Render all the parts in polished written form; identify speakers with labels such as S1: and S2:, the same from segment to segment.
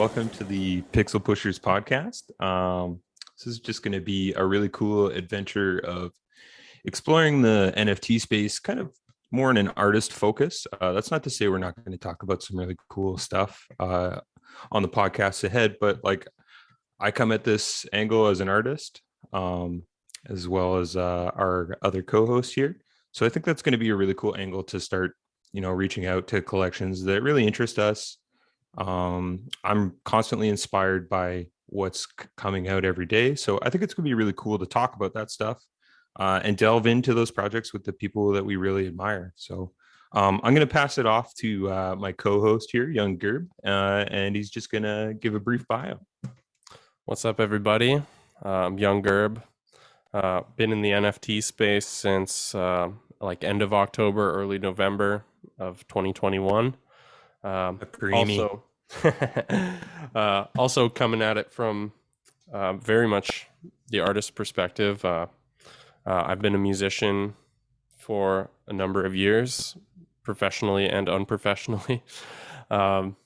S1: Welcome to the Pixel Pushers podcast. This is just going to be a really cool adventure of exploring the NFT space, kind of more in an artist focus. That's not to say we're not going to talk about some really cool stuff on the podcast ahead, but like I come at this angle as an artist, as well as our other co-host here. So I think that's going to be a really cool angle to start, reaching out to collections that really interest us. I'm constantly inspired by what's coming out every day. So I think it's going to be really cool to talk about that stuff and delve into those projects with the people that we really admire. So I'm going to pass it off to my co-host here, young Gerb, and he's just going to give a brief bio.
S2: What's up, everybody? I'm young Gerb. Been in the NFT space since like end of October, early November of 2021. Also coming at it from very much the artist perspective. I've been a musician for a number of years, professionally and unprofessionally. And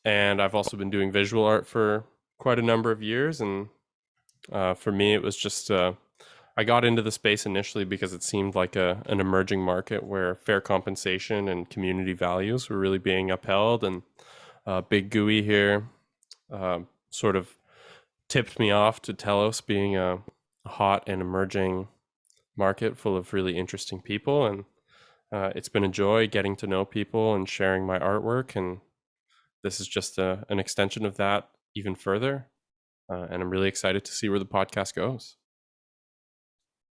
S2: I've also been doing visual art for quite a number of years. And for me, it was just, I got into the space initially because it seemed like an emerging market where fair compensation and community values were really being upheld. And Big Gooey here sort of tipped me off to Telos being a hot and emerging market full of really interesting people. And it's been a joy getting to know people and sharing my artwork. And this is just an extension of that even further. And I'm really excited to see where the podcast goes.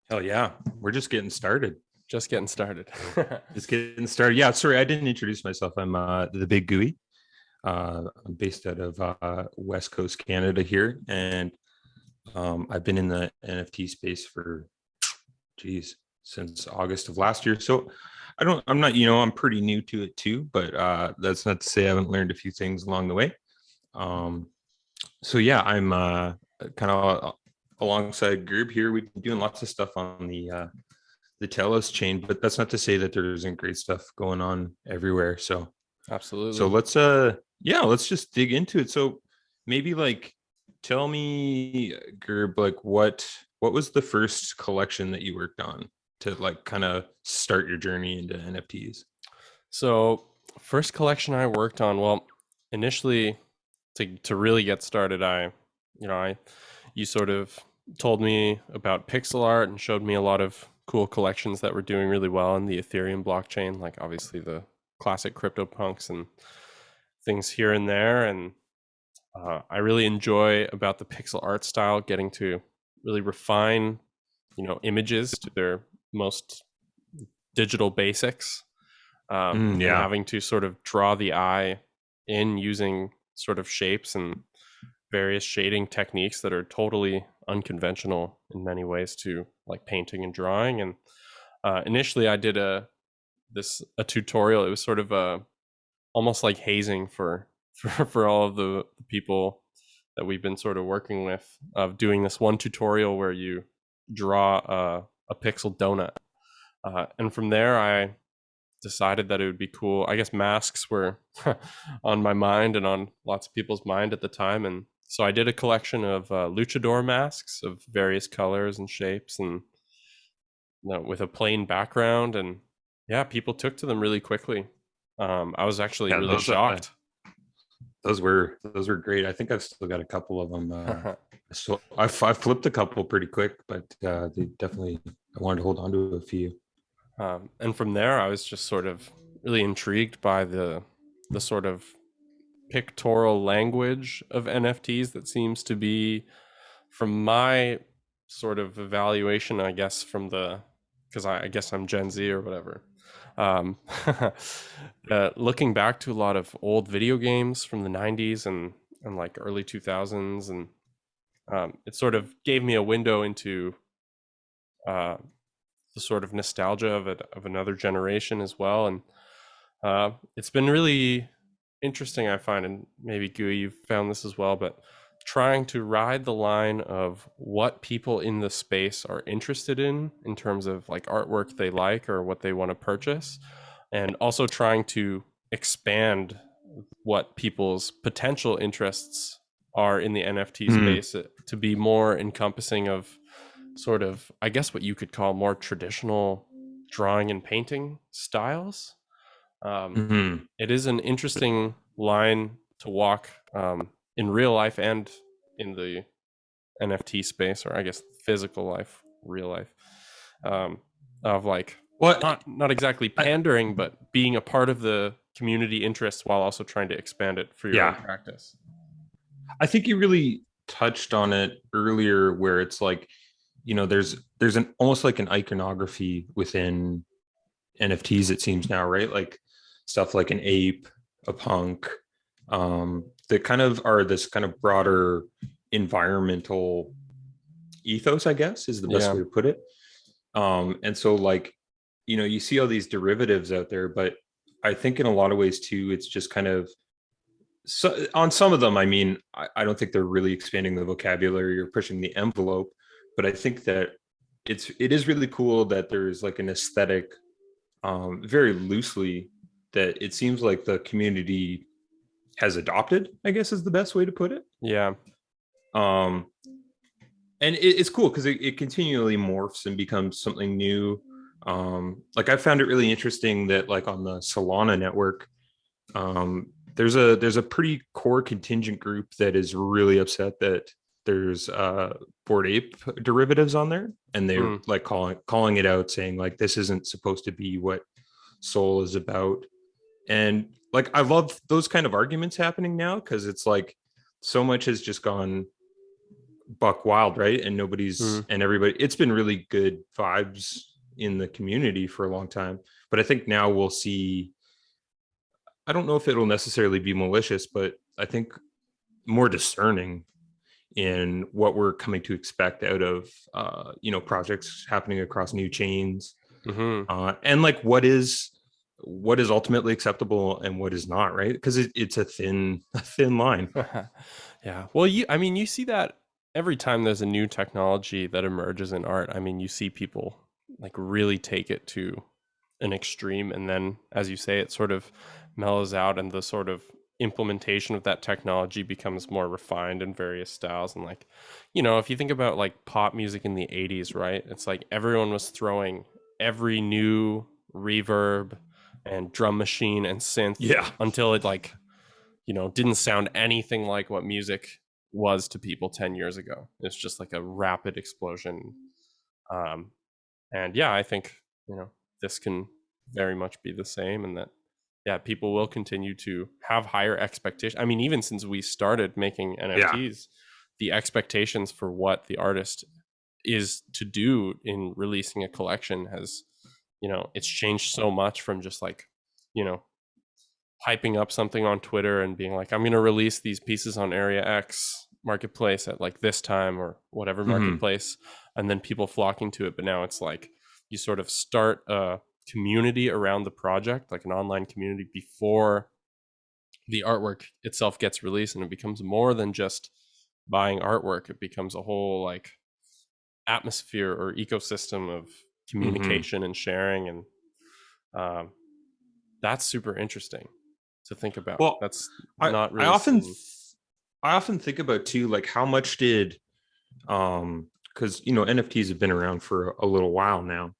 S1: Hell yeah. We're just getting started.
S2: Just getting started.
S1: Yeah, sorry, I didn't introduce myself. I'm the Big Gooey. I'm based out of West Coast Canada here. And I've been in the NFT space for, since August of last year. So I'm pretty new to it too, but that's not to say I haven't learned a few things along the way. So yeah, I'm kind of alongside Gerb here. We've been doing lots of stuff on the Telos chain, but that's not to say that there isn't great stuff going on everywhere. So
S2: absolutely.
S1: So let's just dig into it. So maybe like tell me, Gerb, like what was the first collection that you worked on to like kind of start your journey into NFTs?
S2: So first collection I worked on, well, initially to really get started, you sort of told me about pixel art and showed me a lot of cool collections that were doing really well in the Ethereum blockchain, like obviously the classic CryptoPunks and things here and there. And I really enjoy about the pixel art style getting to really refine, images to their most digital basics, and having to sort of draw the eye in using sort of shapes and various shading techniques that are totally unconventional in many ways to like painting and drawing. And initially I did a tutorial. It was sort of almost like hazing for all of the people that we've been sort of working with, of doing this one tutorial where you draw a pixel donut. And from there I decided that it would be cool. I guess masks were on my mind and on lots of people's mind at the time. And so I did a collection of luchador masks of various colors and shapes, and with a plain background. And yeah, people took to them really quickly. I was actually really shocked.
S1: Those were great. I think I've still got a couple of them. So I flipped a couple pretty quick, but they definitely, I wanted to hold on to a few.
S2: And from there, I was just sort of really intrigued by the sort of pictorial language of NFTs that seems to be, from my sort of evaluation, I guess, because I guess I'm Gen Z or whatever. Looking back to a lot of old video games from the 90s and like early 2000s, and it sort of gave me a window into the sort of nostalgia of another generation as well. And it's been really interesting, I find, and maybe Gooey, you've found this as well, but trying to ride the line of what people in the space are interested in terms of like artwork they like or what they want to purchase, and also trying to expand what people's potential interests are in the NFT
S1: Mhm.
S2: space, to be more encompassing of sort of, I guess, what you could call more traditional drawing and painting styles. Um,
S1: Mhm.
S2: it is an interesting line to walk, in real life and in the NFT space, or I guess physical life, real life, um, of like
S1: Well,
S2: not exactly
S1: I,
S2: pandering, but being a part of the community interest while also trying to expand it for your own
S1: yeah,
S2: practice.
S1: I think you really touched on it earlier, where it's like, there's an almost like an iconography within NFTs, it seems now, right? Like stuff like an ape, a punk, that kind of are this kind of broader environmental ethos, I guess, is the best
S2: Yeah.
S1: way to put it. And so like, you see all these derivatives out there, but I think in a lot of ways too, it's just kind of, so on some of them, I mean, I don't think they're really expanding the vocabulary or pushing the envelope, but I think that it is really cool that there's like an aesthetic, very loosely, that it seems like the community has adopted, I guess is the best way to put it.
S2: Yeah.
S1: Um, and it's cool because it continually morphs and becomes something new. Like I found it really interesting that like on the Solana network, there's a pretty core contingent group that is really upset that there's Bored Ape derivatives on there, and they're
S2: Hmm.
S1: like calling it out, saying like this isn't supposed to be what Soul is about. And like I love those kind of arguments happening now, because it's like so much has just gone buck wild, right? And
S2: Hmm.
S1: everybody, it's been really good vibes in the community for a long time. But I think now we'll see, I don't know if it'll necessarily be malicious, but I think more discerning in what we're coming to expect out of projects happening across new chains,
S2: Hmm.
S1: and like what is ultimately acceptable and what is not, right? Because it's a thin line.
S2: Yeah. Well, I mean, you see that every time there's a new technology that emerges in art. I mean, you see people like really take it to an extreme, and then, as you say, it sort of mellows out, and the sort of implementation of that technology becomes more refined in various styles. And like, if you think about like pop music in the 80s, right? It's like everyone was throwing every new reverb and drum machine and synth
S1: Yeah.
S2: until it like, didn't sound anything like what music was to people 10 years ago. It's just like a rapid explosion. Um, and yeah, I think, this can very much be the same, and that, yeah, people will continue to have higher expectations. I mean, even since we started making
S1: Yeah.
S2: NFTs, the expectations for what the artist is to do in releasing a collection has, it's changed so much from just like, you know, hyping up something on Twitter and being like, I'm going to release these pieces on Area X marketplace at like this time or whatever
S1: Hmm.
S2: marketplace, and then people flocking to it. But now it's like you sort of start a community around the project, like an online community, before the artwork itself gets released, and it becomes more than just buying artwork. It becomes a whole like atmosphere or ecosystem of
S1: Hmm.
S2: communication and sharing, and um, that's super interesting to think about.
S1: Well,
S2: That's
S1: I
S2: not
S1: I
S2: really
S1: often
S2: seen.
S1: I often think about too, like how much did, because NFTs have been around for a little while now.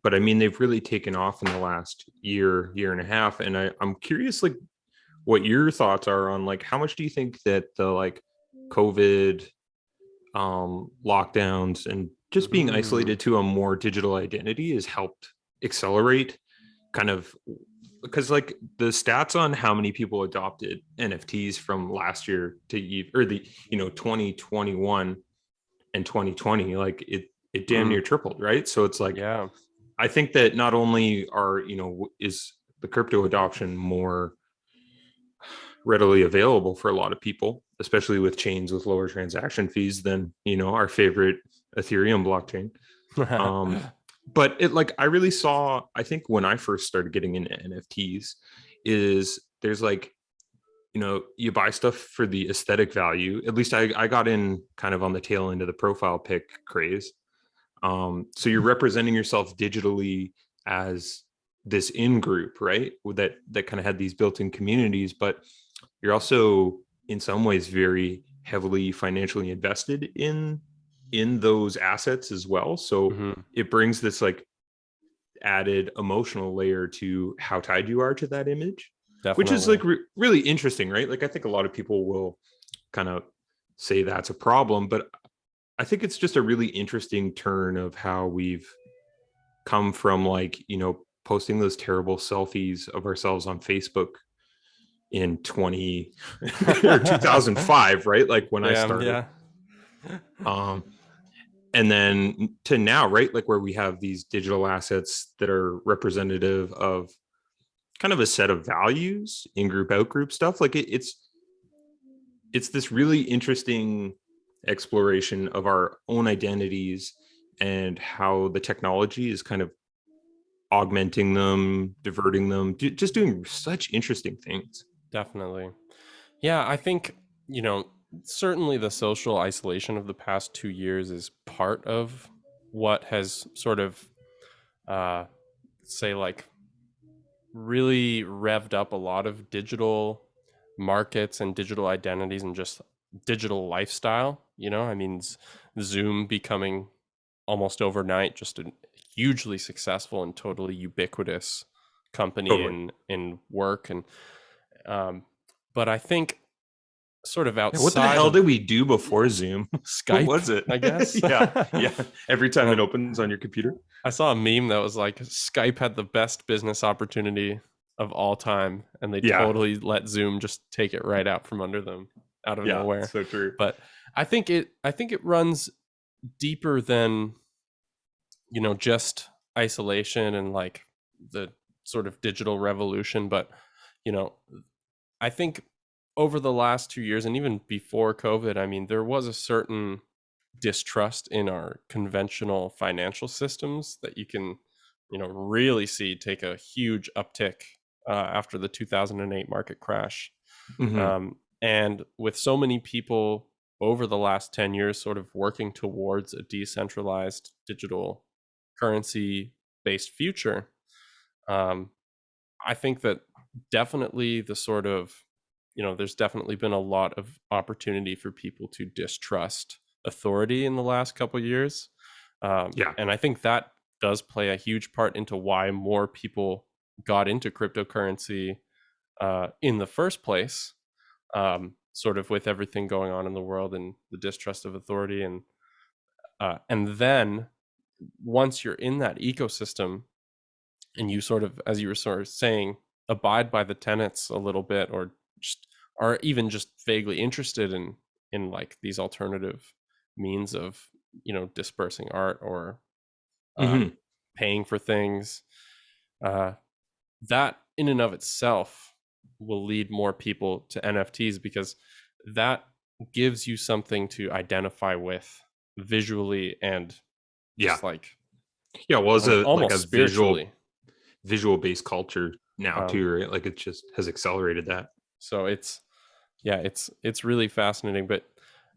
S1: But I mean they've really taken off in the last year and a half, and I'm curious like what your thoughts are on like how much do you think that the like COVID, lockdowns and just being
S2: Mm.
S1: isolated to a more digital identity has helped accelerate kind of, because like the stats on how many people adopted NFTs from last year to or the 2021 and 2020, like it damn
S2: Mm.
S1: near tripled, right? So it's like
S2: Yeah.
S1: I think that not only is the crypto adoption more readily available for a lot of people, especially with chains with lower transaction fees than our favorite Ethereum blockchain. Um, but it like I really saw, I think when I first started getting into NFTs, is there's like you buy stuff for the aesthetic value. At least I got in kind of on the tail end of the profile pic craze. So you're representing yourself digitally as this in group, right? That kind of had these built-in communities, but you're also in some ways very heavily financially invested in those assets as well. So
S2: Hmm.
S1: it brings this like added emotional layer to how tied you are to that image, which is
S2: Definitely.
S1: like really interesting, right? Like I think a lot of people will kind of say that's a problem, but I think it's just a really interesting turn of how we've come from, like, posting those terrible selfies of ourselves on Facebook in 20 or 2005, right? Like when I
S2: Yeah,
S1: started.
S2: yeah.
S1: Um, and then to now, right? Like where we have these digital assets that are representative of kind of a set of values, in group, out group stuff. Like it's this really interesting exploration of our own identities and how the technology is kind of augmenting them, diverting them, just doing such interesting things.
S2: Definitely. Yeah, I think, certainly the social isolation of the past 2 years is part of what has sort of, uh, say, like, really revved up a lot of digital markets and digital identities and just digital lifestyle. I mean, Zoom becoming almost overnight just a hugely successful and totally ubiquitous company
S1: Totally.
S2: in work. And um, but I think sort of
S1: Yeah, what the
S2: outside
S1: hell
S2: of
S1: did we do before Zoom? What
S2: Skype,
S1: was it?
S2: I guess.
S1: Yeah, yeah. Every time it
S2: um,
S1: opens on your computer.
S2: I saw a meme that was like Skype had the best business opportunity of all time, and they
S1: Yeah,
S2: totally let Zoom just take it right out from under them, out of
S1: yeah,
S2: nowhere.
S1: so true.
S2: But I think it runs deeper than just isolation and like the sort of digital revolution. But you know, I think over the last 2 years and even before COVID, I mean, there was a certain distrust in our conventional financial systems that you can, really see take a huge uptick after the 2008 market crash.
S1: Hmm.
S2: And with so many people over the last 10 years sort of working towards a decentralized digital currency based future, um, I think that definitely the sort of, there's definitely been a lot of opportunity for people to distrust authority in the last couple of years.
S1: Yeah.
S2: And I think that does play a huge part into why more people got into cryptocurrency in the first place, sort of with everything going on in the world and the distrust of authority. And then once you're in that ecosystem, and you sort of, as you were sort of saying, abide by the tenets a little bit, or just are even just vaguely interested in like these alternative means of dispersing art or um,
S1: Hmm.
S2: paying for things, uh, that in and of itself will lead more people to NFTs, because that gives you something to identify with visually and
S1: Yeah.
S2: just like,
S1: Yeah. Well,
S2: I
S1: it's
S2: don't know,
S1: a like
S2: almost
S1: a
S2: spiritually.
S1: visual based culture now
S2: um,
S1: too, right? Like it just has accelerated that.
S2: so it's really fascinating. But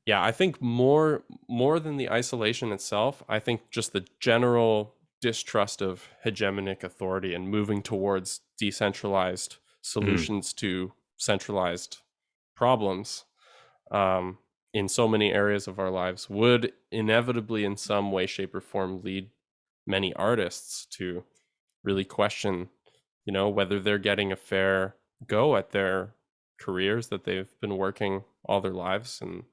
S2: yeah, I think more than the isolation itself, I think just the general distrust of hegemonic authority and moving towards decentralized
S1: Hmm.
S2: solutions to centralized problems, um, in so many areas of our lives would inevitably in some way, shape, or form lead many artists to really question, whether they're getting a fair go at their careers that they've been working all their lives. And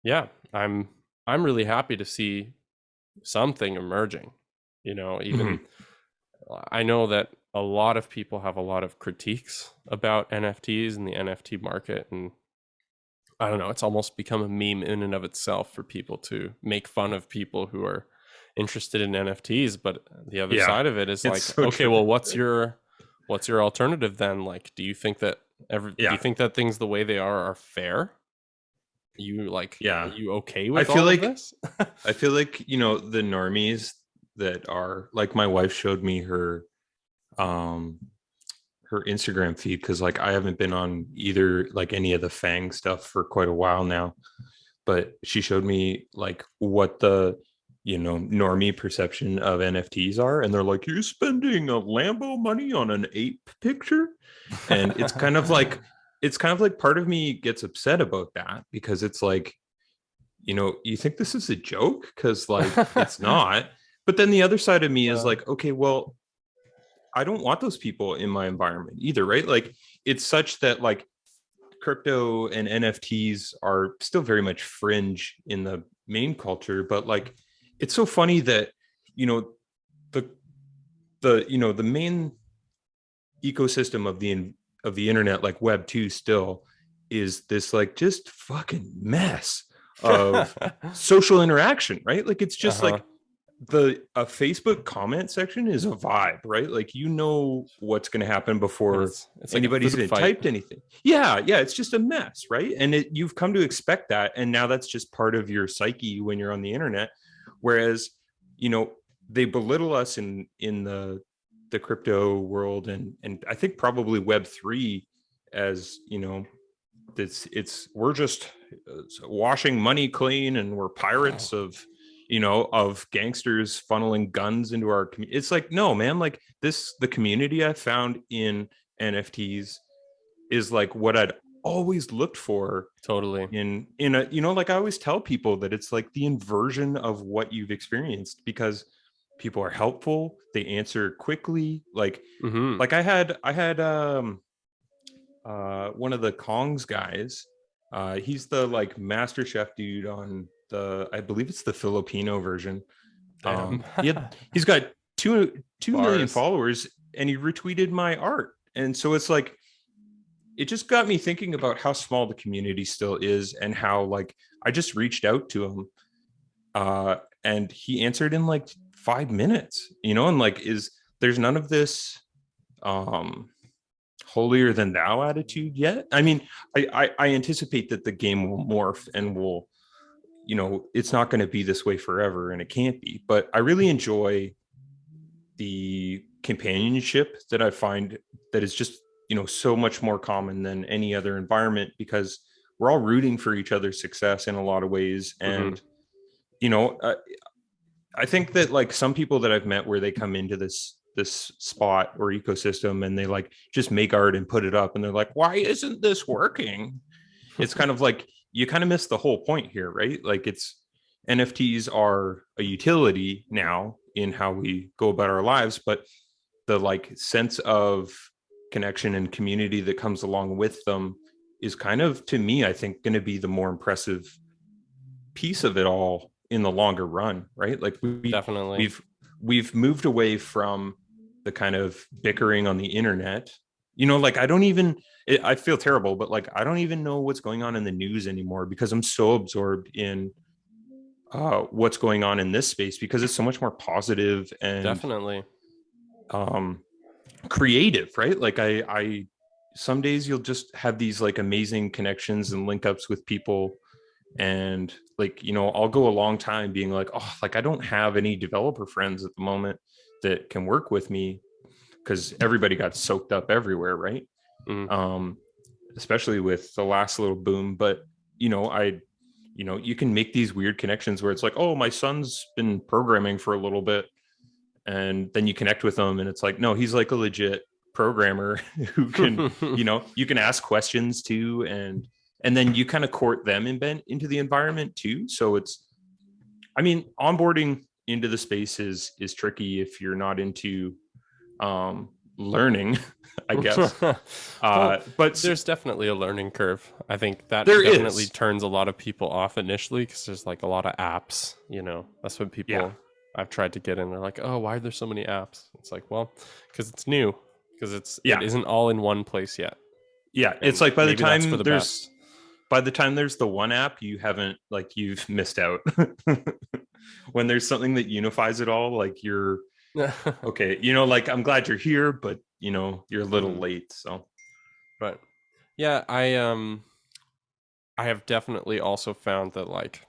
S2: yeah, I'm really happy to see something emerging. Even
S1: Hmm.
S2: I know that a lot of people have a lot of critiques about NFTs and the NFT market, and I don't know, it's almost become a meme in and of itself for people to make fun of people who are interested in NFTs. But the other
S1: Yeah.
S2: side of it is
S1: It's
S2: like,
S1: so
S2: okay,
S1: true.
S2: well, what's your alternative then? Like, do you
S1: Yeah.
S2: think that things the way they are fair? Are
S1: Yeah.
S2: you okay
S1: I
S2: with
S1: feel
S2: all of
S1: like
S2: this?
S1: I feel like, the normies that are like, my wife showed me um her Instagram feed, because like I haven't been on either like any of the Fang stuff for quite a while now. But she showed me like what the normie perception of NFTs are, and they're like, you're spending a Lambo money on an ape picture. And it's kind of like part of me gets upset about that, because it's like, you think this is a joke, because like it's not. But then the other side of me is like, okay, well, I don't want those people in my environment either, right? Like, it's such that like crypto and NFTs are still very much fringe in the main culture, but like it's so funny that you know the the main ecosystem of the internet, like Web 2, still is this like just fucking mess of social interaction, right? Like it's just
S2: Uh-huh.
S1: like a Facebook comment section is a vibe, right? Like what's going to happen
S2: And
S1: before
S2: it's like a
S1: anybody's
S2: food
S1: even
S2: fight.
S1: typed anything. Yeah, it's just a mess, right? And you've come to expect that, and now that's just part of your psyche when you're on the internet. Whereas, you know, they belittle us in the crypto world, and I think probably Web 3, as it's we're just washing money clean, and we're pirates of gangsters funneling guns into our community. It's like, no, man, like the community I found in NFTs is like what I'd always looked for
S2: Totally.
S1: in a, like I always tell people that it's like the inversion of what you've experienced, because people are helpful, they answer quickly,
S2: Mm-hmm.
S1: I had one of the Kong's guys. He's the like master chef dude on I believe it's the Filipino version.
S2: Damn.
S1: He's got two million
S2: Bars.
S1: followers, and he retweeted my art. And so it's like, it just got me thinking about how small the community still is, and how like I just reached out to him, and he answered in like 5 minutes, and like there's none of this um holier than thou attitude yet. I mean, I anticipate that the game will morph, and will, it's not going to be this way forever, and it can't be. But I really enjoy the companionship that I find, that is just, so much more common than any other environment, because we're all rooting for each other's success in a lot of ways.
S2: Mm-hmm.
S1: And, you know, uh, I think that like some people that I've met, where they come into this spot or ecosystem, and they like just make art and put it up, and they're like, why isn't this working? It's kind of like, you kind of miss the whole point here, right? Like, it's NFTs are a utility now in how we go about our lives, but the like sense of connection and community that comes along with them is kind of, to me, I think, going to be the more impressive piece of it all in the longer run, right? Like
S2: Definitely.
S1: we've moved away from the kind of bickering on the internet. Like I feel terrible, but like I don't even know what's going on in the news anymore, because I'm so absorbed in what's going on in this space, because it's so much more positive and
S2: Definitely.
S1: um creative, right? Like I some days you'll just have these like amazing connections and link ups with people, and like, I'll go a long time being like, oh, like I don't have any developer friends at the moment that can work with me, because everybody got soaked up everywhere, right?
S2: Mm.
S1: um Especially with the last little boom. But I you can make these weird connections where it's like, oh, my son's been programming for a little bit, and then you connect with them, and it's like, no, he's like a legit programmer who can, you can ask questions to, and then you kind of court them into the environment too. So it's, I mean, onboarding into the space is tricky if you're not into learning, I guess.
S2: Well,
S1: But
S2: there's definitely a learning curve. I think that
S1: there
S2: definitely
S1: is.
S2: turns a lot of people off initially because there's like a lot of apps, you know. That's what
S1: Yeah.
S2: people I've tried to get in. They're like, "Oh, why are there so many apps?" It's like, "Well, because it's new, because it
S1: Yeah.
S2: isn't all in one place yet."
S1: Yeah. It's
S2: And
S1: like
S2: maybe that's for the best.
S1: by the time there's the one app, you've missed out. When there's something that unifies it all, like you're okay, like I'm glad you're here, but you're a little
S2: Mhm.
S1: late. So
S2: But yeah, I have definitely also found that like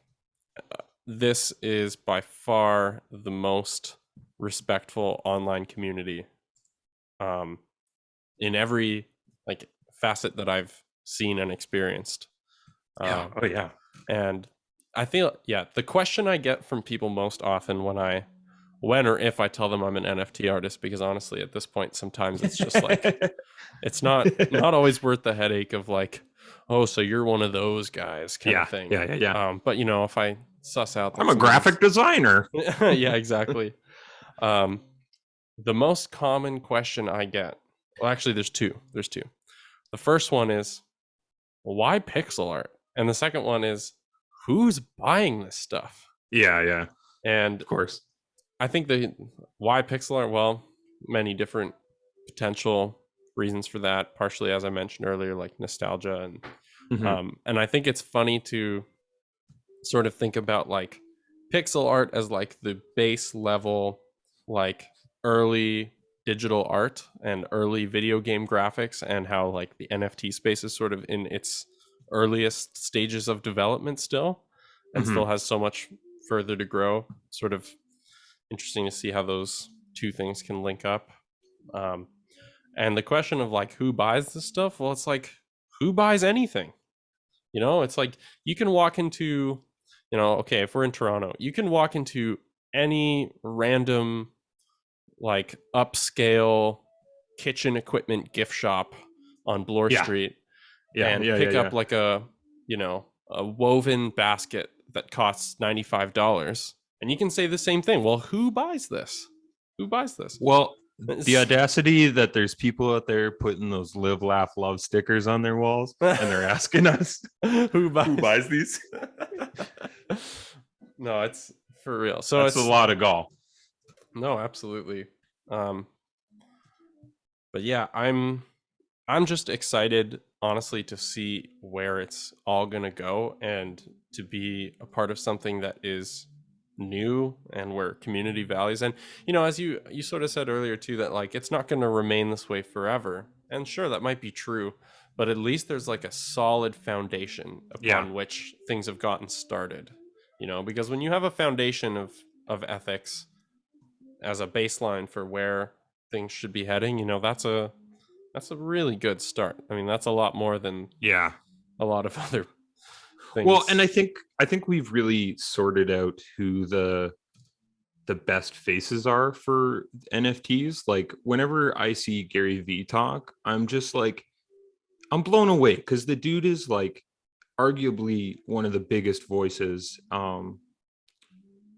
S2: this is by far the most respectful online community um in every like facet that I've seen and experienced.
S1: yeah.
S2: Um
S1: Oh yeah.
S2: and I feel, yeah, the question I get from people most often when or if I tell them I'm an NFT artist, because honestly, at this point, sometimes it's just like, it's not always worth the headache of like, oh, so you're one of those guys kind of
S1: Yeah,
S2: thing.
S1: yeah, yeah, yeah.
S2: But you know, if I suss out
S1: I'm
S2: that
S1: a graphic designer.
S2: yeah, exactly. Um, the most common question I get, well, actually, there's two. There's two. The first one is, why pixel art? And the second one is, who's buying this stuff?
S1: Yeah, yeah,
S2: And
S1: of course.
S2: I think the why pixel art, well, many different potential reasons for that. Partially, as I mentioned earlier, like nostalgia, and I think it's funny to sort of think about like pixel art as like the base level, like early digital art and early video game graphics, and how like the NFT space is sort of in its earliest stages of development still, and still
S1: Hmm.
S2: has so much further to grow. Sort of interesting to see how those two things can link up. Um, and the question of like who buys this stuff, well, it's like who buys anything? You know, it's like you can walk into, you know, okay, if we're in Toronto, you can walk into any random like upscale kitchen equipment gift shop on Bloor
S1: Yeah,
S2: Street
S1: yeah,
S2: and
S1: yeah, yeah,
S2: pick
S1: yeah.
S2: up like a, you know, a woven basket that costs $95. And you can say the same thing. Well, who buys this? Who buys this?
S1: Well, the audacity that there's people out there putting those live, laugh, love stickers on their walls, and they're asking us
S2: Who
S1: who
S2: buys?
S1: buys these.
S2: No, it's for real. So
S1: That's a
S2: it's
S1: lot of gall.
S2: no, absolutely. Um, but yeah, I'm just excited, honestly, to see where it's all gonna go and to be a part of something that is new and where community values. And you know, as you sort of said earlier too, that like it's not gonna remain this way forever. And sure, that might be true, but at least there's like a solid foundation
S1: Yeah,
S2: upon which things have gotten started. You know, because when you have a foundation of ethics as a baseline for where things should be heading, you know, that's a really good start. I mean, that's a lot more than
S1: yeah.
S2: a lot of other
S1: Well, and
S2: things.
S1: I think we've really sorted out who the best faces are for NFTs. Like whenever I see Gary V talk, I'm just like I'm blown away because the dude is like arguably one of the biggest voices.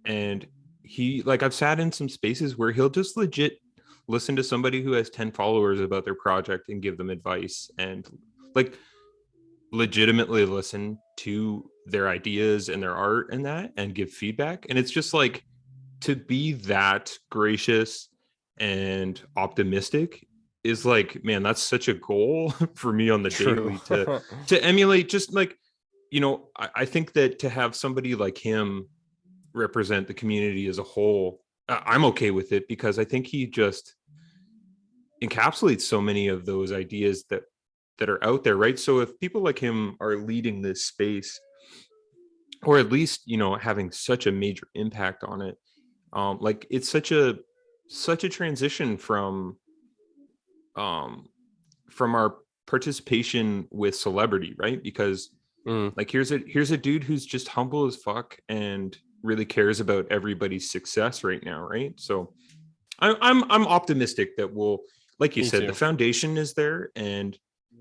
S1: And he like I've sat in some spaces where he'll just legit listen to somebody who has 10 followers about their project and give them advice and like legitimately listen to their ideas and their art and that and give feedback. And it's just like to be that gracious and optimistic is like, man, that's such a goal for me on the
S2: True.
S1: daily to emulate. Just like, I think that to have somebody like him represent the community as a whole, I'm okay with it because I think he just encapsulates so many of those ideas that are out there, right? So if people like him are leading this space, or at least having such a major impact on it, like it's such a transition um from our participation with celebrity, right? Because
S2: Mm,
S1: like here's a dude who's just humble as fuck and really cares about everybody's success right now, right? So I'm optimistic that we'll, like you
S2: me
S1: said, the
S2: too.
S1: foundation is there, and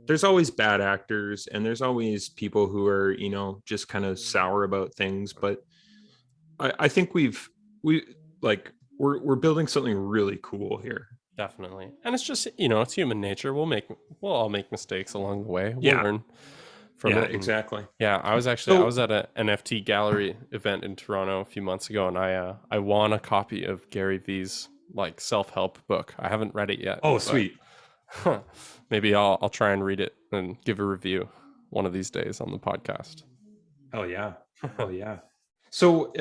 S1: there's always bad actors and there's always people who are just kind of sour about things, but I think we like we're building something really cool here.
S2: Definitely. And it's just, you know, it's human nature. We'll all make mistakes along the way. We'll
S1: Yeah,
S2: learn from
S1: yeah,
S2: it. And
S1: exactly.
S2: yeah, I
S1: So
S2: was at an NFT gallery event in Toronto a few months ago, and I won a copy of Gary V's like self-help book. I haven't read it yet,
S1: oh
S2: but
S1: sweet.
S2: maybe I'll try and read it and give a review one of these days on the podcast.
S1: Hell yeah. Hell yeah. So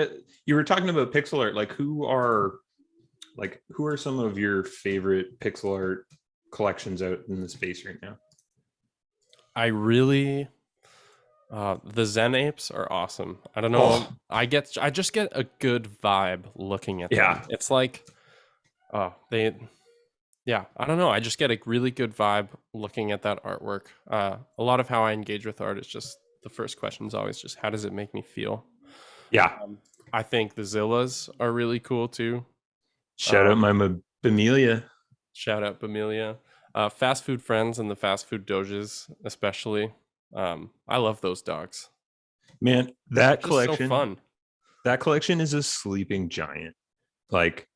S1: you were talking about pixel art. Who are some of your favorite pixel art collections out in the space right now?
S2: I really the Zen apes are awesome. I don't know.
S1: Oh
S2: I just get a good vibe looking at them.
S1: yeah.
S2: It's like oh, they yeah, I don't know. I just get a really good vibe looking at that artwork. A lot of how I engage with art is just the first question is always just how does it make me feel?
S1: Yeah.
S2: I think the Zillas are really cool too.
S1: Shout out
S2: Um,
S1: my Bamelia.
S2: Shout out Bamelia. Fast food friends and the fast food doges, especially. I love those dogs.
S1: Man,
S2: They're just so fun.
S1: that collection is a sleeping giant. Like,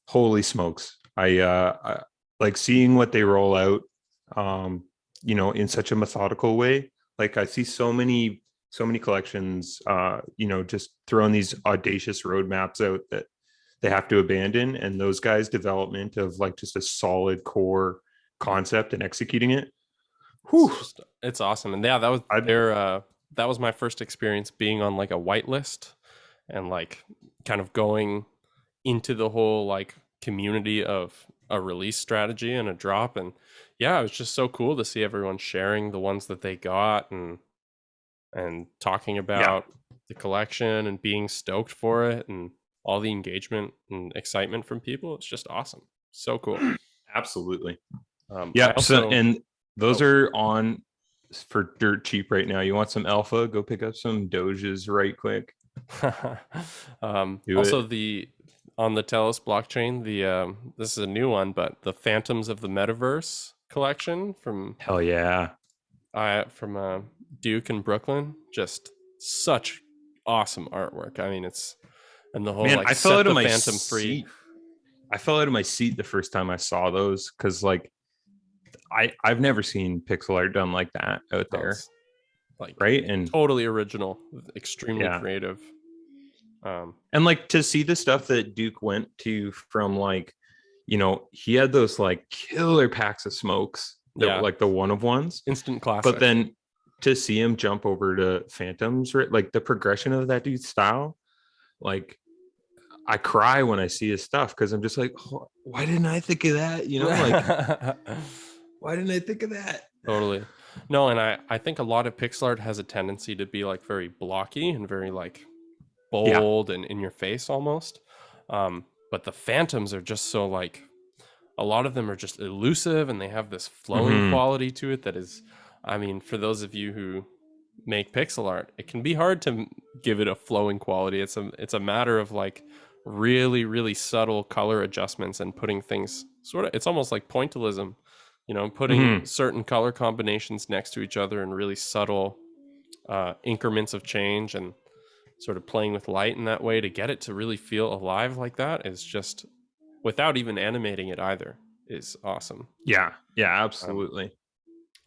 S1: holy smokes. I like seeing what they roll out, um, in such a methodical way. Like I see so many collections, just throwing these audacious roadmaps out that they have to abandon. And those guys' development of like just a solid core concept and executing it. Whew.
S2: It's awesome. And yeah, that was
S1: I
S2: their that was my first experience being on like a whitelist and like kind of going into the whole like community of a release strategy and a drop. And yeah, it was just so cool to see everyone sharing the ones that they got and talking
S1: Yeah,
S2: about the collection and being stoked for it and all the engagement and excitement from people. It's just awesome. So cool.
S1: absolutely.
S2: I
S1: Yeah. So,
S2: also
S1: and those
S2: oh
S1: are on for dirt cheap right now. You want some alpha? Go pick up some Doges right quick. Do
S2: also
S1: it.
S2: the on the Telos blockchain, the this is a new one, but the Phantoms of the Metaverse collection
S1: Hell yeah.
S2: from Duke in Brooklyn, just such awesome artwork. I mean, it's and the whole
S1: Man,
S2: like
S1: I fell
S2: set
S1: out of
S2: the
S1: my
S2: Phantom free.
S1: seat. I fell out of my seat the first time I saw those because like I've never seen pixel art done like that out
S2: That
S1: there.
S2: was like
S1: Right. And
S2: totally original, extremely
S1: yeah.
S2: creative. Um,
S1: And like to see the stuff that Duke went to from like, he had those like killer packs of smokes that were
S2: yeah,
S1: like the one of ones.
S2: instant
S1: But
S2: classic.
S1: then to see him jump over to Phantoms, right? Like the progression of that dude's style, like I cry when I see his stuff because I'm just like, oh, why didn't I think of that? Like, why didn't I think of that?
S2: Totally. No, and I think a lot of pixel art has a tendency to be like very blocky and very like
S1: Yeah.
S2: bold and in your face almost. But the phantoms are just so like a lot of them are just elusive and they have this flowing
S1: Mm-hmm.
S2: quality to it that is, I mean, for those of you who make pixel art, it can be hard to give it a flowing quality. It's a matter of like really really subtle color adjustments and putting things sort of, it's almost like pointillism, putting
S1: Mm-hmm.
S2: certain color combinations next to each other in really subtle increments of change and sort of playing with light in that way to get it to really feel alive like that is just without even animating it either is awesome.
S1: Yeah. Yeah.
S2: um,
S1: Absolutely.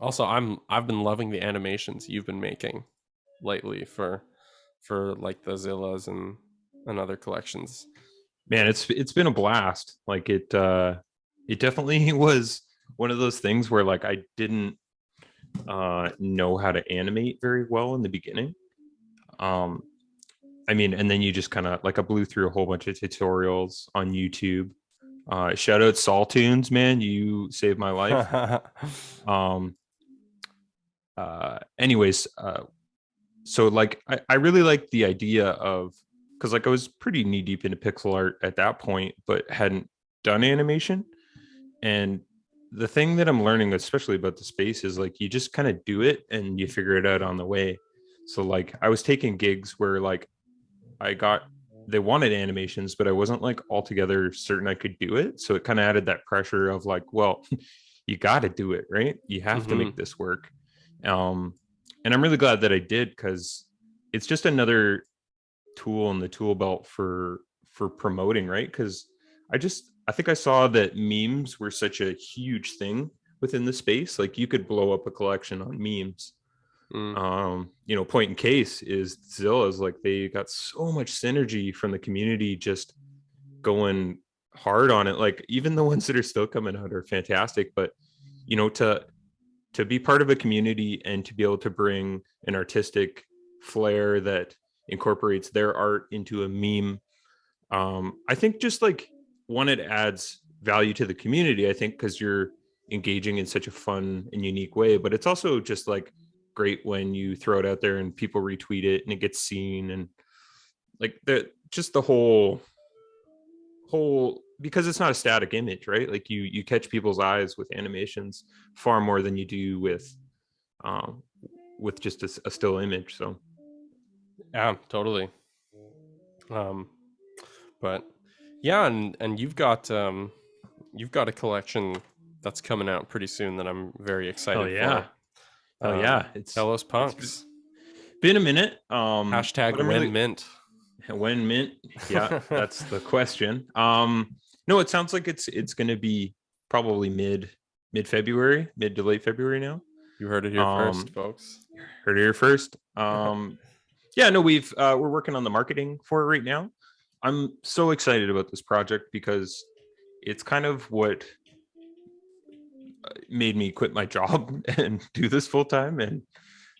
S2: Also, I've been loving the animations you've been making lately for like the Zillas and other collections.
S1: Man, it's been a blast. Like it definitely was one of those things where like I didn't know how to animate very well in the beginning. Um I mean, and then you just kind of like I blew through a whole bunch of tutorials on YouTube. Shout out Saltunes, man, you saved my life. Um anyways, so like I really like the idea of because like I was pretty knee deep into pixel art at that point, but hadn't done animation. And the thing that I'm learning, especially about the space, is like you just kind of do it and you figure it out on the way. So like I was taking gigs where like I got they wanted animations, but I wasn't like altogether certain I could do it. So it kind of added that pressure of like, well, you got to do it, right? You have to
S2: Hmm.
S1: make this work. Um, and I'm really glad that I did because it's just another tool in the tool belt for promoting, right? Because I think I saw that memes were such a huge thing within the space. Like you could blow up a collection on memes.
S2: Mm.
S1: Point in case is Zilla's like they got so much synergy from the community just going hard on it. Like even the ones that are still coming out are fantastic, but to be part of a community and to be able to bring an artistic flair that incorporates their art into a meme, I think just like one, it adds value to the community, I think, because you're engaging in such a fun and unique way, but it's also just like great when you throw it out there and people retweet it and it gets seen. And like the whole because it's not a static image, right? Like you catch people's eyes with animations far more than you do with um with just a still image. So
S2: Yeah, totally. Um, but yeah, and you've got a collection that's coming out pretty soon that I'm very
S1: hell
S2: excited
S1: yeah,
S2: for.
S1: hell yeah,
S2: Telos
S1: it's
S2: Punks.
S1: been a minute,
S2: Hashtag
S1: but I'm
S2: when
S1: really
S2: mint.
S1: when mint. Yeah, that's the question. No, it sounds like it's going to be probably mid February, mid to late February now.
S2: You heard it here first,
S1: Um,
S2: folks.
S1: heard it here first. Yeah, no, we're working on the marketing for it right now. I'm so excited about this project because it's kind of what made me quit my job and do this full time and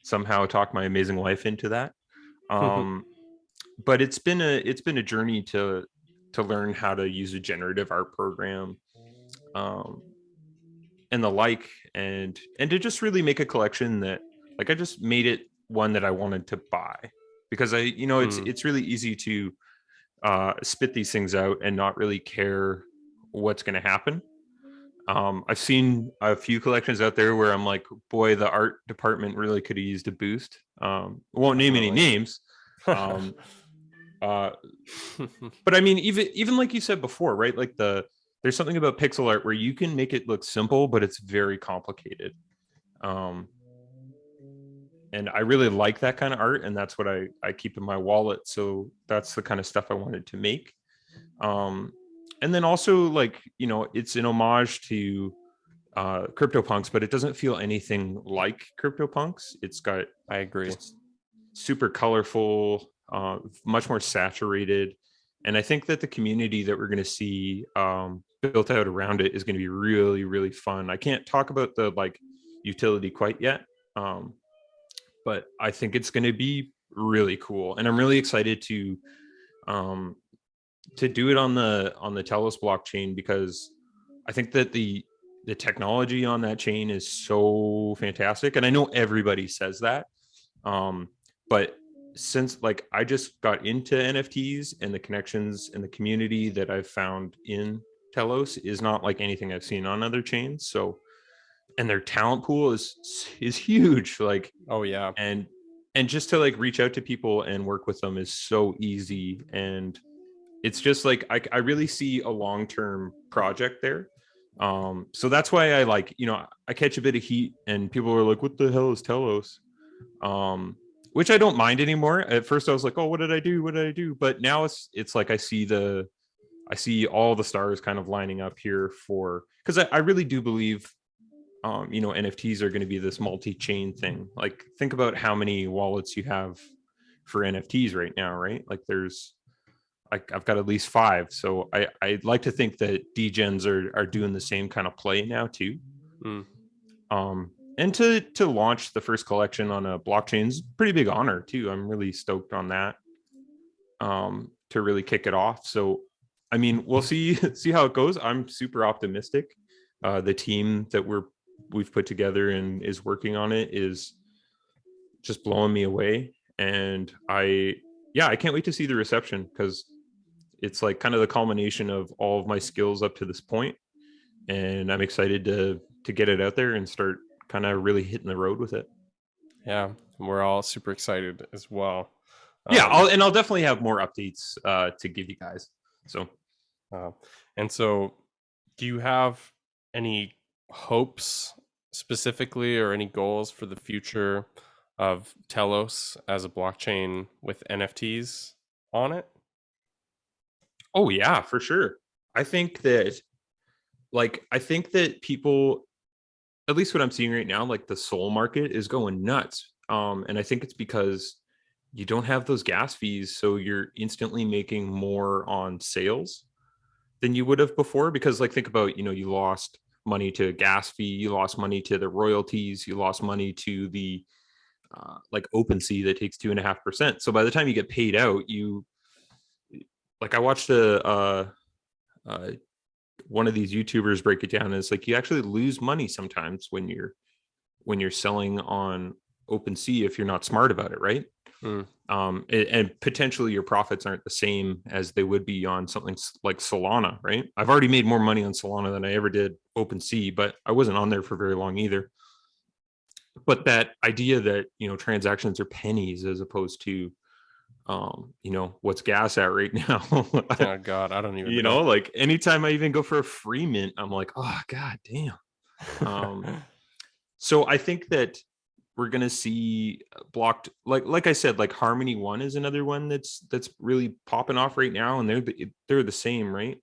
S1: somehow talk my amazing wife into that. Um, but it's been a journey to learn how to use a generative art program, um, and the like, and to just really make a collection that, like, I just made it one that I wanted to buy, because it's really easy to spit these things out and not really care what's going to happen. I've seen a few collections out there where I'm like, boy, the art department really could have used a boost. Won't name any
S2: Definitely.
S1: names. Um, uh, but I mean, even like you said before, right? Like there's something about pixel art where you can make it look simple, but it's very complicated. Um, and I really like that kind of art, and that's what I keep in my wallet. So that's the kind of stuff I wanted to make. Um, and then also, like, it's an homage to CryptoPunks, but it doesn't feel anything like CryptoPunks. It's got
S2: I agree.
S1: just super colorful, much more saturated. And I think that the community that we're going to see built out around it is going to be really, really fun. I can't talk about the like utility quite yet, um, but I think it's going to be really cool. And I'm really excited um, to do it on the Telos blockchain, because I think that the technology on that chain is so fantastic. And I know everybody says that, but since, like, I just got into NFTs, and the connections and the community that I've found in Telos is not like anything I've seen on other chains. So, and their talent pool is huge. Like,
S2: Oh yeah.
S1: and just to like reach out to people and work with them is so easy. And it's just like I really see a long-term project there. So that's why I like, I catch a bit of heat and people are like, what the hell is Telos? Which I don't mind anymore. At first I was like, oh, what did I do? What did I do? But now it's like I see all the stars kind of lining up here for, because I really do believe NFTs are going to be this multi-chain thing. Like, think about how many wallets you have for NFTs right now, right? Like I've got at least 5. So I'd like to think that degens are doing the same kind of play now too.
S2: Mm.
S1: And to launch the first collection on a blockchain is a pretty big honor too. I'm really stoked on that. To really kick it off. So, I mean, we'll see how it goes. I'm super optimistic. The team that we've put together and is working on it is just blowing me away. And I can't wait to see the reception, because it's like kind of the culmination of all of my skills up to this point, and I'm excited to get it out there and start kind of really hitting the road with it.
S2: Yeah, we're all super excited as well.
S1: Yeah,
S2: Um,
S1: I'll definitely have more updates to give you guys. So
S2: uh, and so, do you have any hopes specifically, or any goals for the future of Telos as a blockchain with NFTs on it?
S1: oh yeah, for sure. I think that I think that people, at least what I'm seeing right now, like the soul market is going nuts. And I think it's because you don't have those gas fees, so you're instantly making more on sales than you would have before. Because, like, think about, you lost money to a gas fee, you lost money to the royalties, you lost money to the like OpenSea that takes 2.5%. So by the time you get paid out, I watched uh, one of these YouTubers break it down. And it's like you actually lose money sometimes when you're selling on OpenSea if you're not smart about it, right?
S2: Mm.
S1: And potentially your profits aren't the same as they would be on something like Solana, right? I've already made more money on Solana than I ever did OpenSea, but I wasn't on there for very long either. but that idea that, transactions are pennies as opposed to, what's gas at right now.
S2: Oh God, I don't even know.
S1: Like anytime I even go for a free mint, I'm like, oh god damn. So I think that we're gonna see blocked, like I said, like Harmony 1 is another one that's really popping off right now, and they're the same, right?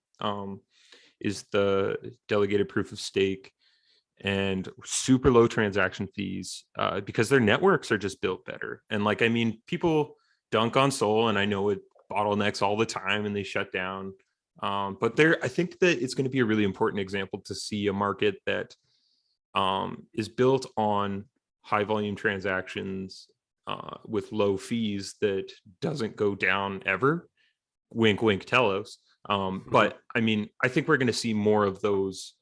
S1: Is the delegated proof of stake and super low transaction fees, because their networks are just built better. And like, I mean, people dunk on Sol, and I know it bottlenecks all the time and they shut down. But I think that it's going to be a really important example to see a market that is built on high volume transactions, with low fees, that doesn't go down ever. Wink, wink, Telos. But I mean, I think we're going to see more of those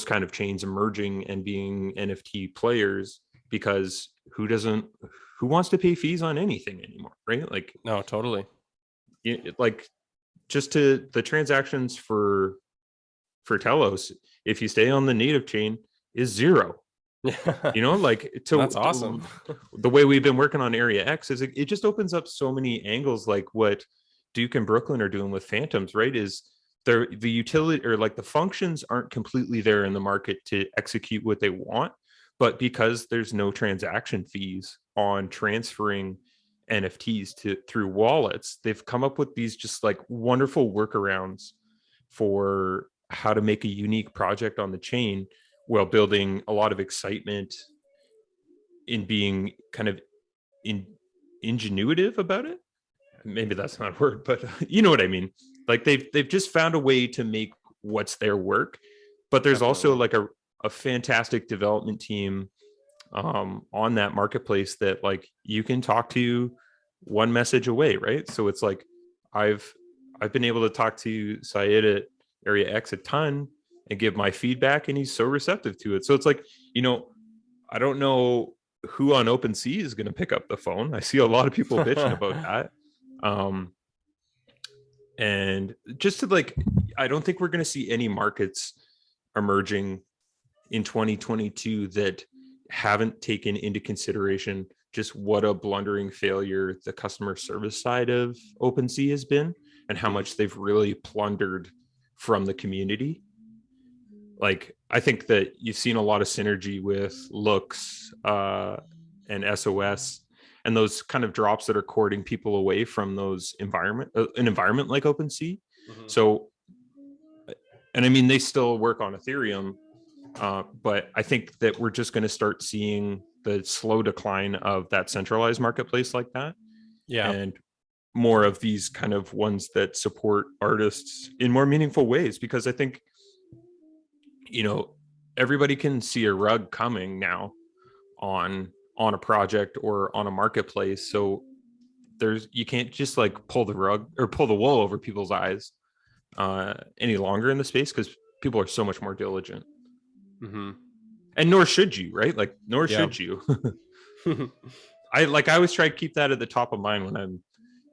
S1: kind of chains emerging and being NFT players, because who wants to pay fees on anything anymore, right? Like,
S2: No, totally.
S1: like just to the transactions for Telos, if you stay on the native chain, is zero. Like
S2: That's awesome.
S1: the way we've been working on Area X is it just opens up so many angles, like what Duke and Brooklyn are doing with Phantoms, right? Is the utility, or like the functions aren't completely there in the market to execute what they want, but because there's no transaction fees on transferring NFTs through wallets, they've come up with these just like wonderful workarounds for how to make a unique project on the chain while building a lot of excitement in being kind of in ingenuitive about it. Maybe that's not a word, but you know what I mean. Like they've just found a way to make what's their work. But there's also
S2: Definitely.
S1: like a fantastic development team, on that marketplace that like you can talk to one message away, right? So it's like I've I've been able to talk to Syed at Area X a ton and give my feedback, and he's so receptive to it. So it's like, I don't know who on OpenSea is going to pick up the phone. I see a lot of people bitching about that. Um, and just to like, I don't think we're going to see any markets emerging in 2022 that haven't taken into consideration just what a blundering failure the customer service side of OpenSea has been, and how much they've really plundered from the community. Like, I think that you've seen a lot of synergy with Looks, and SOS, and those kind of drops that are courting people away from an environment like OpenSea.
S2: Mhm.
S1: So, and I mean, they still work on Ethereum, but I think that we're just going to start seeing the slow decline of that centralized marketplace like that,
S2: Yeah.
S1: and more of these kind of ones that support artists in more meaningful ways. Because I think, you know, everybody can see a rug coming now on a project or on a marketplace. So you can't just like pull the rug or pull the wool over people's eyes, any longer in the space, because people are so much more diligent.
S2: Hmm.
S1: And nor should you, right? Like, nor
S2: Yeah.
S1: should you. I always try to keep that at the top of mind when I'm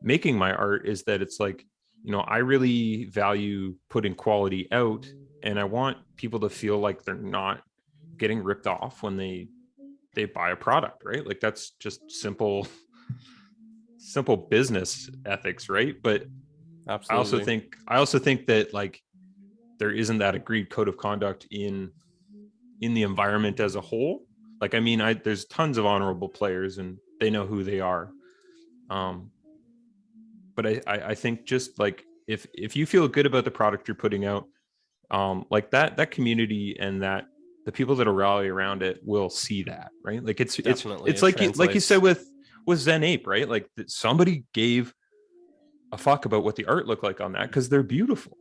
S1: making my art, is that it's like, I really value putting quality out, and I want people to feel like they're not getting ripped off when they buy a product, right? Like, that's just simple business ethics, right? But
S2: Absolutely.
S1: I also think that like there isn't that agreed code of conduct in the environment as a whole. Like, I mean, there's tons of honorable players and they know who they are. Um, but I think just like if you feel good about the product you're putting out, like that community and that the people that are rally around it will see that, right? Like
S2: Definitely.
S1: it's
S2: It
S1: like you said
S2: translates.
S1: with Zen Ape, right? Like somebody gave a fuck about what the art looked like on that because they're beautiful,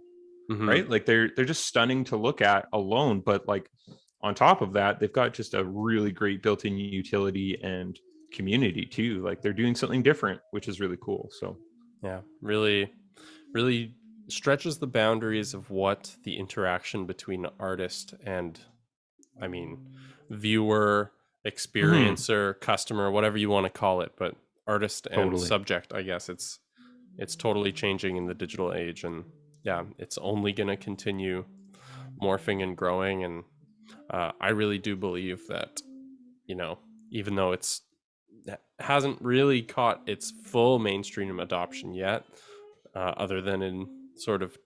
S2: Hmm.
S1: right? Like they're just stunning to look at alone, but like on top of that, they've got just a really great built-in utility and community too. Like they're doing something different, which is really cool. So
S2: Yeah. Really, really stretches the boundaries of what the interaction between artist and, I mean, viewer, experiencer, customer, whatever you want to call it, but artist and
S1: totally.
S2: subject, I guess it's totally changing in the digital age. And yeah, it's only going to continue morphing and growing. And I really do believe that, you know, even though it's hasn't really caught its full mainstream adoption yet, other than in sort of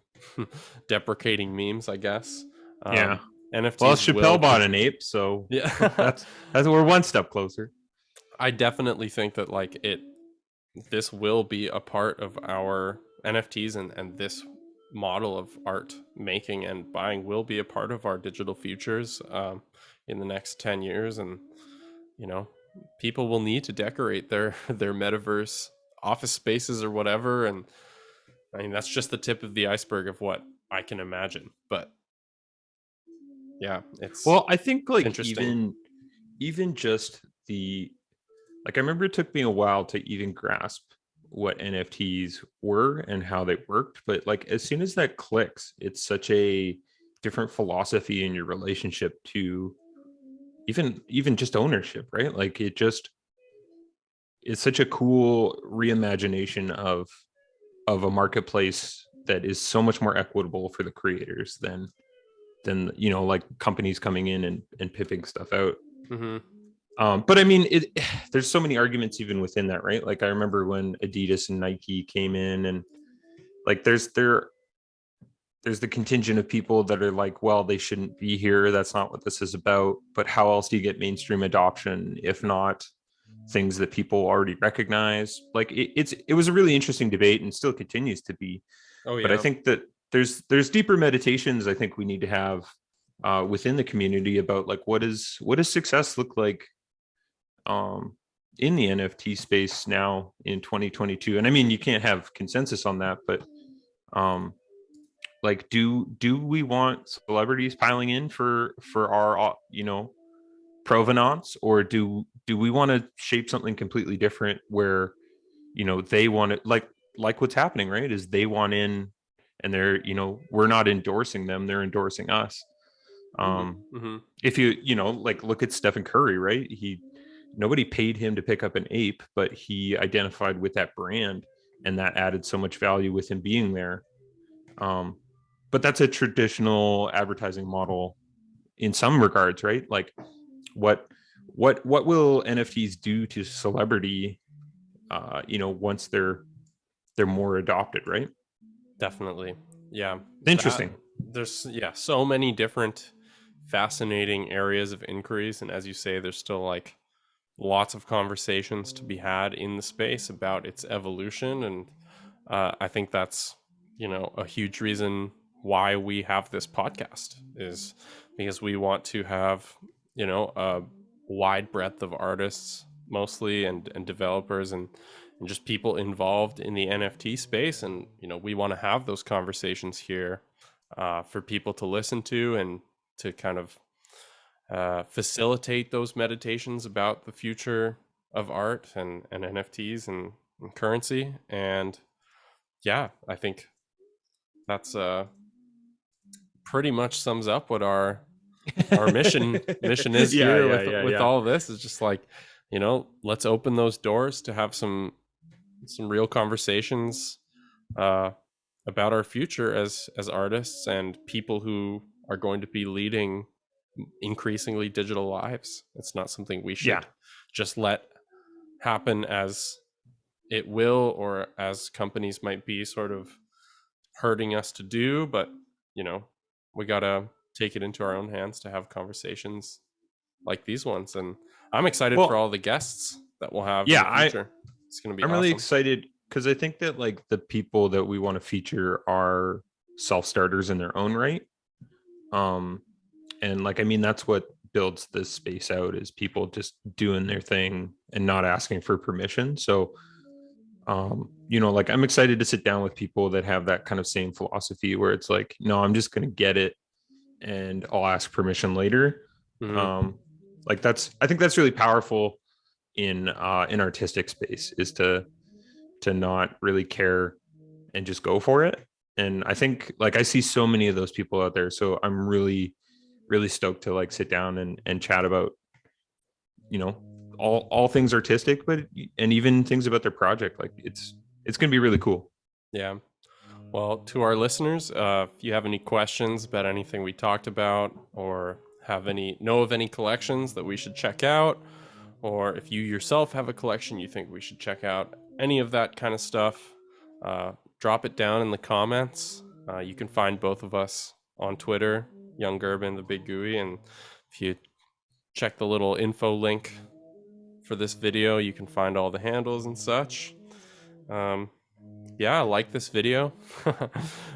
S2: deprecating memes, I guess.
S1: Yeah. Well,
S2: NFTs will
S1: Chappelle bought an
S2: continue.
S1: ape, so
S2: Yeah,
S1: that's we're one step closer.
S2: I definitely think that like this will be a part of our NFTs, and this model of art making and buying will be a part of our digital futures in the next 10 years. And, you know, people will need to decorate their metaverse office spaces or whatever. And I mean, that's just the tip of the iceberg of what I can imagine. But yeah, it's
S1: Well, I think like
S2: interesting.
S1: even just the like I remember it took me a while to even grasp what NFTs were and how they worked, but like as soon as that clicks, it's such a different philosophy in your relationship to even just ownership, right? Like it just it's such a cool reimagination of a marketplace that is so much more equitable for the creators than like companies coming in and pipping stuff out.
S2: Hmm.
S1: But I mean, there's so many arguments even within that, right? Like I remember when Adidas and Nike came in, and like there's the contingent of people that are like, well, they shouldn't be here. That's not what this is about. But how else do you get mainstream adoption if not things that people already recognize? Like it was a really interesting debate and still continues to be.
S2: Oh,
S1: But I
S2: yeah.
S1: think that there's deeper meditations I think we need to have within the community about like what does success look like um, in the NFT space now in 2022. And I mean, you can't have consensus on that, but um, like, do we want celebrities piling in for our provenance, or do we want to shape something completely different where they want it like what's happening, right? Is they want in, and they're we're not endorsing them, they're endorsing us.
S2: Hmm.
S1: um
S2: Hmm.
S1: if like look at Stephen Curry, right? Nobody paid him to pick up an ape, but he identified with that brand, and that added so much value with him being there. um but that's a traditional advertising model in some regards, right? Like what what will NFTs do to celebrity once they're more adopted, right?
S2: Definitely. Yeah. That
S1: Interesting.
S2: there's yeah, so many different fascinating areas of inquiries, and as you say, there's still like lots of conversations to be had in the space about its evolution. And I think that's, a huge reason why we have this podcast, is because we want to have, a wide breadth of artists mostly, and developers, and just people involved in the NFT space. And, we want to have those conversations here for people to listen to, and to kind of facilitate those meditations about the future of art, and NFTs, and currency. And yeah, I think that's pretty much sums up what our mission is
S1: Yeah,
S2: here
S1: yeah,
S2: with
S1: yeah,
S2: with
S1: yeah.
S2: all of this. Is just like, let's open those doors to have some real conversations uh, about our future as artists and people who are going to be leading increasingly digital lives. It's not something we
S1: Yeah.
S2: should just let happen as it will, or as companies might be sort of hurting us to do. But, you know, we got to take it into our own hands to have conversations like these ones. And I'm excited for
S1: Well,
S2: all the guests that we'll have in
S1: yeah,
S2: the future. It's going to be
S1: I'm really
S2: awesome.
S1: excited because I think that like the people that we want to feature are self-starters in their own right. Um and like I mean that's what builds this space out, is people just doing their thing and not asking for permission. So like I'm excited to sit down with people that have that kind of same philosophy where it's like, no, I'm just going to get it and I'll ask permission later.
S2: Hmm.
S1: um like I think that's really powerful in artistic space, is to not really care and just go for it. And I think like I see so many of those people out there, so I'm really stoked to like sit down and chat about you know all things artistic, but and even things about their project. Like it's gonna be really cool.
S2: Yeah. Well, to our listeners, if you have any questions about anything we talked about, or know of any collections that we should check out, or if you yourself have a collection you think we should check out, any of that kind of stuff, drop it down in the comments. You can find both of us on Twitter, Young Gerb and the Big Gooey, and if you check the little info link for this video, you can find all the handles and such. Yeah, like this video.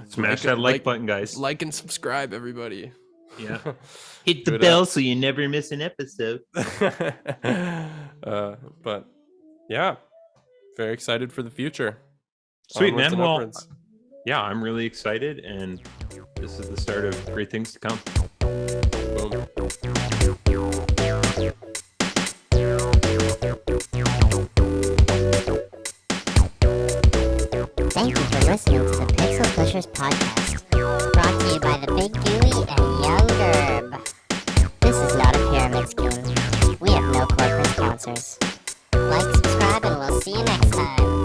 S1: Smash that like button, guys.
S2: Like and subscribe, everybody.
S1: Yeah. Hit the bell so you never miss an episode.
S2: But yeah, very excited for the future.
S1: Sweet, man. Well, yeah, I'm really excited, and this is the start of great things to come.
S2: Boom.
S3: Thank you for listening to the Pixel Pushers podcast, brought to you by the Big Gooey and Young Gerb. This is not a pyramid scheme. We have no corporate sponsors. Like, subscribe, and we'll see you next time.